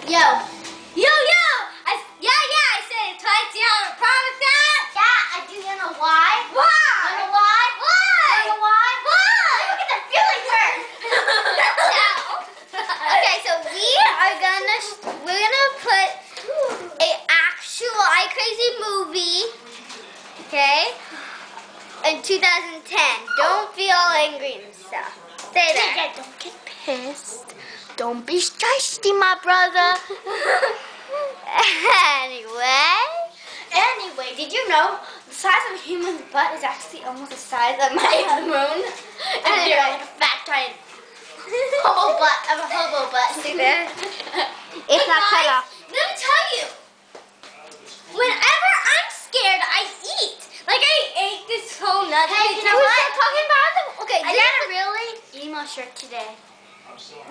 Yo. I said it twice. You know, promise that? Yeah, I do. You know why? Why? You know why? Why? You know why? Why? Look at the feelings hurt. Okay, so we're gonna put a actual iCrazy movie, okay, in 2010. Don't be all angry and stuff. Say that. Don't get pissed. Don't be stressed, my brother. Anyway, did you know the size of a human's butt is actually almost the size of my moon? And they're like a fat giant hobo butt. See there? It's not cut off. Let me tell you. Whenever I'm scared, I eat. Like I ate this whole nut. Hey, you know what? Stop talking about them. Okay, I got a really emo shirt today.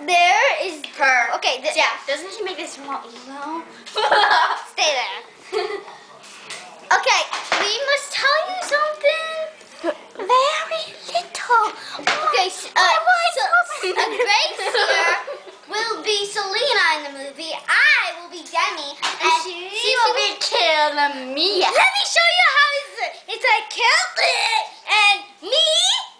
there is Her. Okay, Yeah, doesn't she make this more emo? Stay there. Okay, we must tell you something. Very little. Okay, so Grace here will be Selena in the movie. I will be Demi, and She will be killing me. Let me show you how it's like kill and me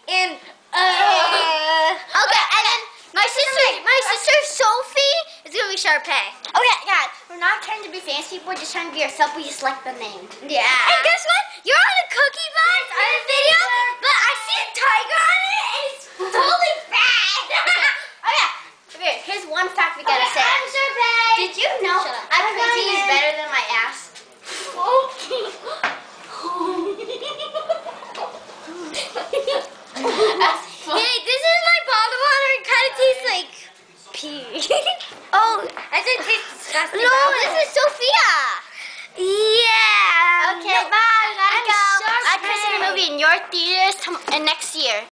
and okay, and then my sister Sophie is gonna be Sharpay. Okay, guys, we're not trying to be fancy. We're just trying to be ourselves. We just like the name. Yeah. And guess what? You're on a Cookie Buns video, but I see a tiger on it, and it's totally fat. Okay, here's one fact we gotta say. I'm Sharpay. Did you know iCrazy is better than my ass? Hey, this is my bottle water. It kind of tastes like pee. Oh, I said it tastes disgusting. No, this is Sophia. yeah. Okay, No, bye. Gotta I'm go. Sharpay. iCrazy movie in your theaters next year.